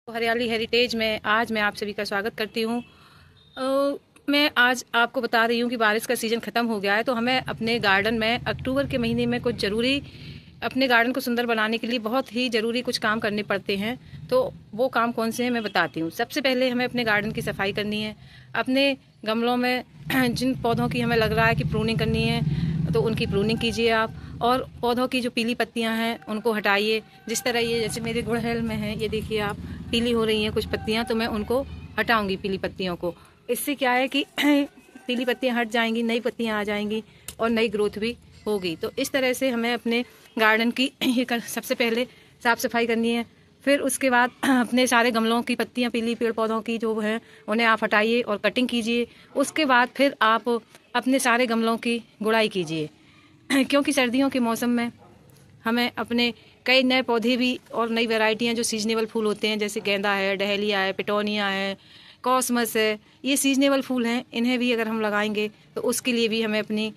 हरियाली हेरिटेज में आज मैं आप सभी का स्वागत करती हूँ। मैं आज आपको बता रही हूँ कि बारिश का सीज़न ख़त्म हो गया है, तो हमें अपने गार्डन में अक्टूबर के महीने में कुछ ज़रूरी अपने गार्डन को सुंदर बनाने के लिए बहुत ही ज़रूरी कुछ काम करने पड़ते हैं। तो वो काम कौन से हैं मैं बताती हूँ। सबसे पहले हमें अपने गार्डन की सफाई करनी है। अपने गमलों में जिन पौधों की हमें लग रहा है कि प्रूनिंग करनी है तो उनकी प्रूनिंग कीजिए आप, और पौधों की जो पीली पत्तियां हैं उनको हटाइए। जिस तरह ये जैसे मेरे गुड़हल में है, ये देखिए आप, पीली हो रही हैं कुछ पत्तियां, तो मैं उनको हटाऊंगी पीली पत्तियों को। इससे क्या है कि पीली पत्तियां हट जाएंगी, नई पत्तियां आ जाएंगी और नई ग्रोथ भी होगी। तो इस तरह से हमें अपने गार्डन की सबसे पहले साफ़ सफाई करनी है। फिर उसके बाद अपने सारे गमलों की पत्तियां, पीली पेड़ पौधों की जो है उन्हें आप हटाइए और कटिंग कीजिए। उसके बाद फिर आप अपने सारे गमलों की गुड़ाई कीजिए क्योंकि सर्दियों के मौसम में हमें अपने कई नए पौधे भी और नई वैरायटियां जो सीजनेबल फूल होते हैं, जैसे गेंदा है, डहेलिया है, पिटोनिया है, कॉस्मस है, ये सीजनेबल फूल हैं। इन्हें भी अगर हम लगाएंगे तो उसके लिए भी हमें अपनी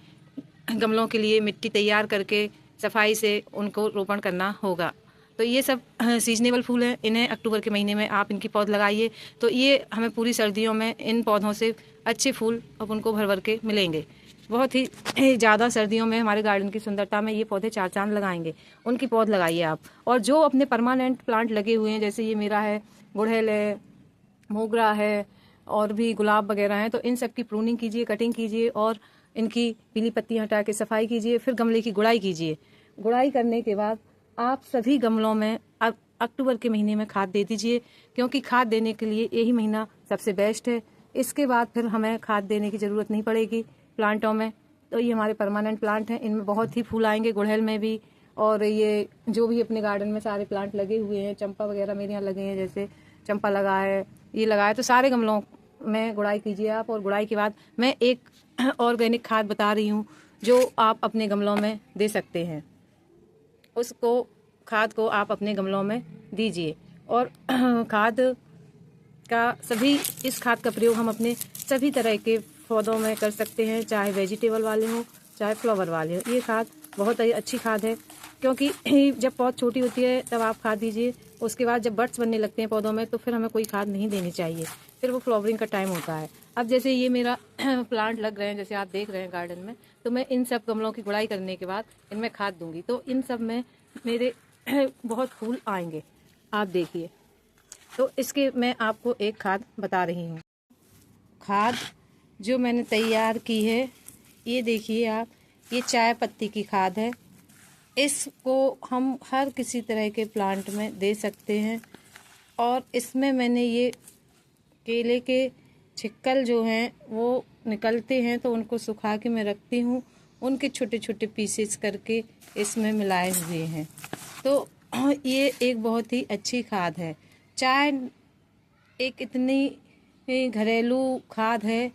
गमलों के लिए मिट्टी तैयार करके सफाई से उनको रोपण करना होगा। तो ये सब सीजनेबल फूल हैं। इन्हें अक्टूबर के महीने में आप इनकी पौध लगाइए, तो ये हमें पूरी सर्दियों में इन पौधों से अच्छे फूल अब उनको भर भर के मिलेंगे। बहुत ही ज़्यादा सर्दियों में हमारे गार्डन की सुंदरता में ये पौधे चार चांद लगाएंगे। उनकी पौध लगाइए आप। और जो अपने परमानेंट प्लांट लगे हुए हैं, जैसे ये मेरा है, गुड़हल है, मोगरा है और भी गुलाब वगैरह हैं, तो इन सब की प्रूनिंग कीजिए, कटिंग कीजिए और इनकी पीली पत्तियां हटा के सफाई कीजिए। फिर गमले की गुड़ाई कीजिए। गुड़ाई करने के बाद आप सभी गमलों में अक्टूबर के महीने में खाद दे दीजिए, क्योंकि खाद देने के लिए यही महीना सबसे बेस्ट है। इसके बाद फिर हमें खाद देने की ज़रूरत नहीं पड़ेगी प्लांटों में। तो ये हमारे परमानेंट प्लांट हैं, इनमें बहुत ही फूल आएंगे, गुड़हल में भी। और ये जो भी अपने गार्डन में सारे प्लांट लगे हुए हैं, चंपा वगैरह मेरे यहाँ लगे हैं, जैसे चंपा लगा है, ये लगा है, तो सारे गमलों में गुड़ाई कीजिए आप। और गुड़ाई के बाद मैं एक ऑर्गेनिक खाद बता रही हूँ जो आप अपने गमलों में दे सकते हैं। उसको खाद को आप अपने गमलों में दीजिए। और खाद का इस खाद का प्रयोग हम अपने सभी तरह के पौधों में कर सकते हैं, चाहे वेजिटेबल वाले हों चाहे फ्लावर वाले हों। ये खाद बहुत ही अच्छी खाद है, क्योंकि जब पौध छोटी होती है तब आप खाद दीजिए। उसके बाद जब बड्स बनने लगते हैं पौधों में तो फिर हमें कोई खाद नहीं देनी चाहिए, फिर वो फ्लावरिंग का टाइम होता है। अब जैसे ये मेरा प्लांट लग रहे हैं, जैसे आप देख रहे हैं गार्डन में, तो मैं इन सब गमलों की गुड़ाई करने के बाद इनमें खाद दूंगी, तो इन सब में मेरे बहुत फूल आएंगे, आप देखिए। तो इसके मैं आपको एक खाद बता रही हूँ। खाद जो मैंने तैयार की है, ये देखिए आप, ये चाय पत्ती की खाद है। इसको हम हर किसी तरह के प्लांट में दे सकते हैं। और इसमें मैंने ये केले के छिक्कल जो हैं वो निकलते हैं, तो उनको सुखा के मैं रखती हूँ, उनके छोटे छोटे पीसेस करके इसमें मिलाए हुए हैं। तो ये एक बहुत ही अच्छी खाद है। चाय एक इतनी घरेलू खाद है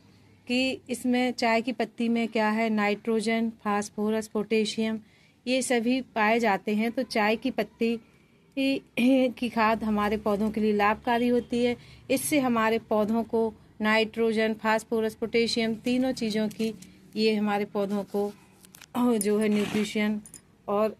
कि इसमें चाय की पत्ती में क्या है, नाइट्रोजन, फास्फोरस, पोटेशियम, ये सभी पाए जाते हैं। तो चाय की पत्ती की खाद हमारे पौधों के लिए लाभकारी होती है। इससे हमारे पौधों को नाइट्रोजन, फास्फोरस, पोटेशियम, तीनों चीज़ों की ये हमारे पौधों को जो है न्यूट्रिशन और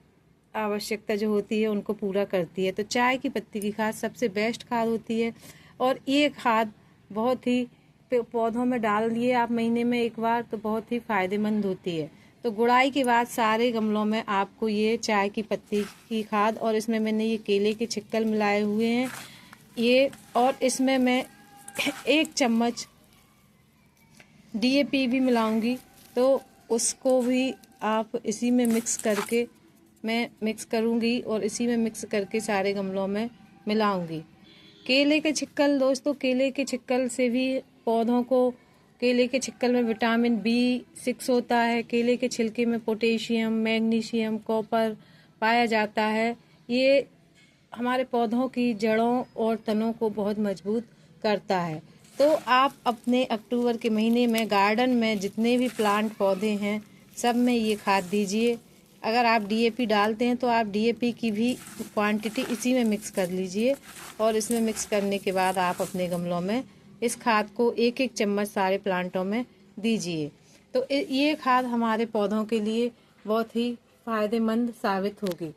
आवश्यकता जो होती है उनको पूरा करती है। तो चाय की पत्ती की खाद सबसे बेस्ट खाद होती है। और ये खाद बहुत ही पौधों में डाल दिए आप महीने में एक बार, तो बहुत ही फायदेमंद होती है। तो गुड़ाई के बाद सारे गमलों में आपको ये चाय की पत्ती की खाद, और इसमें मैंने ये केले के छिक्कल मिलाए हुए हैं ये, और इसमें मैं 1 चम्मच DAP भी मिलाऊंगी। तो उसको भी आप इसी में मिक्स करके मैं मिक्स करूंगी और इसी में मिक्स करके सारे गमलों में मिलाऊंगी। केले के छिक्कल, दोस्तों, केले के छिक्कल से भी पौधों को, केले के छिक्कल में विटामिन B6 होता है। केले के छिलके में पोटेशियम, मैग्नीशियम, कॉपर पाया जाता है। ये हमारे पौधों की जड़ों और तनों को बहुत मजबूत करता है। तो आप अपने अक्टूबर के महीने में गार्डन में जितने भी प्लांट पौधे हैं सब में ये खाद दीजिए। अगर आप DAP डालते हैं तो आप DAP की भी क्वांटिटी इसी में मिक्स कर लीजिए, और इसमें मिक्स करने के बाद आप अपने गमलों में इस खाद को 1-1 चम्मच सारे प्लांटों में दीजिए। तो ये खाद हमारे पौधों के लिए बहुत ही फायदेमंद साबित होगी।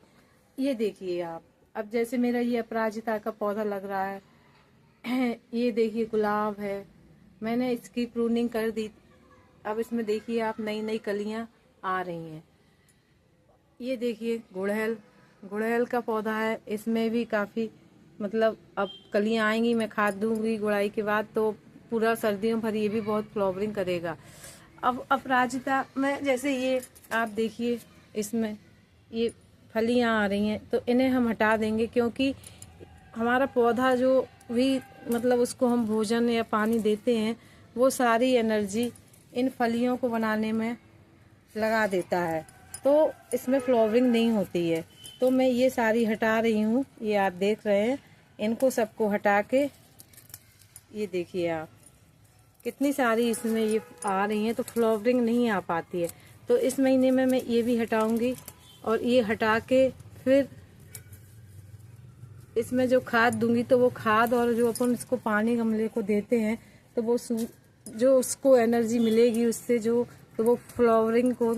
ये देखिए आप, अब जैसे मेरा ये अपराजिता का पौधा लग रहा है, ये देखिए गुलाब है, मैंने इसकी प्रूनिंग कर दी। अब इसमें देखिए आप नई नई कलियां आ रही हैं। ये देखिए गुड़हल, गुड़हल का पौधा है, इसमें भी काफ़ी मतलब अब कलियां आएंगी। मैं खाद दूंगी गुड़ाई के बाद तो पूरा सर्दियों भर ये भी बहुत फ्लावरिंग करेगा। अब अपराजिता में जैसे ये आप देखिए, इसमें ये फलियां आ रही हैं तो इन्हें हम हटा देंगे, क्योंकि हमारा पौधा जो भी मतलब उसको हम भोजन या पानी देते हैं वो सारी एनर्जी इन फलियों को बनाने में लगा देता है, तो इसमें फ्लावरिंग नहीं होती है। तो मैं ये सारी हटा रही हूँ। ये आप देख रहे हैं, इनको सबको हटा के ये देखिए आप कितनी सारी इसमें ये आ रही हैं, तो फ्लावरिंग नहीं आ पाती है। तो इस महीने में मैं ये भी हटाऊंगी और ये हटा के फिर इसमें जो खाद दूंगी तो वो खाद और जो अपन इसको पानी गमले को देते हैं तो वो जो उसको एनर्जी मिलेगी उससे जो, तो वो फ्लावरिंग को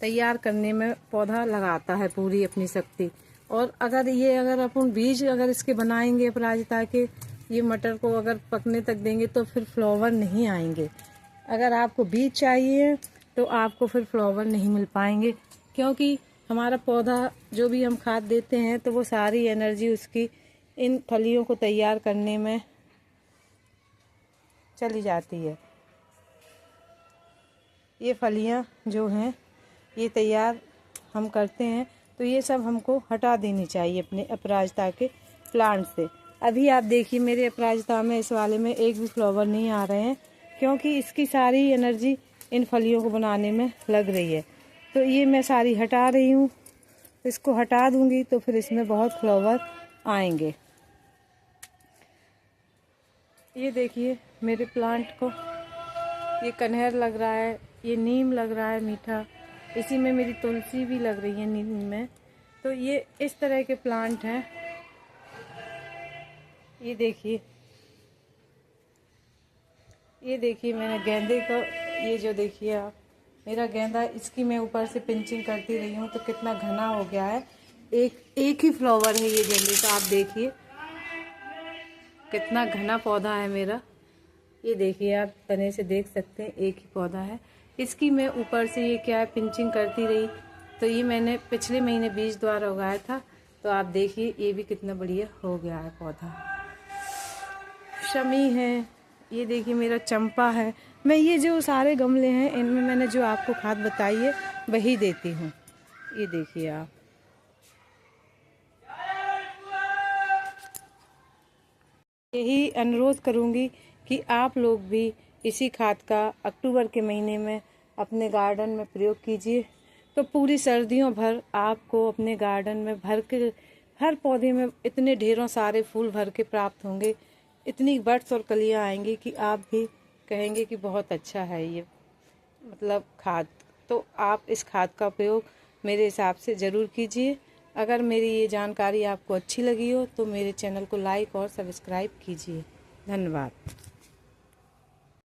तैयार करने में पौधा लगाता है पूरी अपनी शक्ति। और अगर अपन बीज अगर इसके बनाएंगे अपराजिता के, ये मटर को अगर पकने तक देंगे तो फिर फ्लावर नहीं आएंगे। अगर आपको बीज चाहिए तो आपको फिर फ्लावर नहीं मिल पाएंगे, क्योंकि हमारा पौधा जो भी हम खाद देते हैं तो वो सारी एनर्जी उसकी इन फलियों को तैयार करने में चली जाती है। ये फलियां जो हैं ये तैयार हम करते हैं तो ये सब हमको हटा देनी चाहिए अपने अपराजिता के प्लांट से। अभी आप देखिए मेरे अपराजिता में इस वाले में एक भी फ्लावर नहीं आ रहे हैं, क्योंकि इसकी सारी एनर्जी इन फलियों को बनाने में लग रही है। तो ये मैं सारी हटा रही हूँ, इसको हटा दूंगी तो फिर इसमें बहुत फ्लावर आएंगे। ये देखिए मेरे प्लांट को, ये कनहर लग रहा है, ये नीम लग रहा है मीठा, इसी में मेरी तुलसी भी लग रही है नीम में। तो ये इस तरह के प्लांट हैं। ये देखिए मैंने गेंदे को, ये जो देखिए आप मेरा गेंदा, इसकी मैं ऊपर से पिंचिंग करती रही हूँ तो कितना घना हो गया है। एक ही फ्लावर है ये गेंदे का, आप देखिए कितना घना पौधा है मेरा। ये देखिए आप तने से देख सकते हैं, एक ही पौधा है। इसकी मैं ऊपर से ये क्या है पिंचिंग करती रही, तो ये मैंने पिछले महीने बीज द्वारा उगाया था। तो आप देखिए ये भी कितना बढ़िया हो गया है पौधा। शमी है, ये देखिए मेरा चंपा है। मैं ये जो सारे गमले हैं इनमें मैंने जो आपको खाद बताई है वही देती हूँ। ये देखिए आप, यही अनुरोध करूँगी कि आप लोग भी इसी खाद का अक्टूबर के महीने में अपने गार्डन में प्रयोग कीजिए, तो पूरी सर्दियों भर आपको अपने गार्डन में भर के हर पौधे में इतने ढेरों सारे फूल भर के प्राप्त होंगे, इतनी बड्स और कलियां आएंगी कि आप भी कहेंगे कि बहुत अच्छा है ये मतलब खाद। तो आप इस खाद का प्रयोग मेरे हिसाब से ज़रूर कीजिए। अगर मेरी ये जानकारी आपको अच्छी लगी हो तो मेरे चैनल को लाइक और सब्सक्राइब कीजिए। धन्यवाद।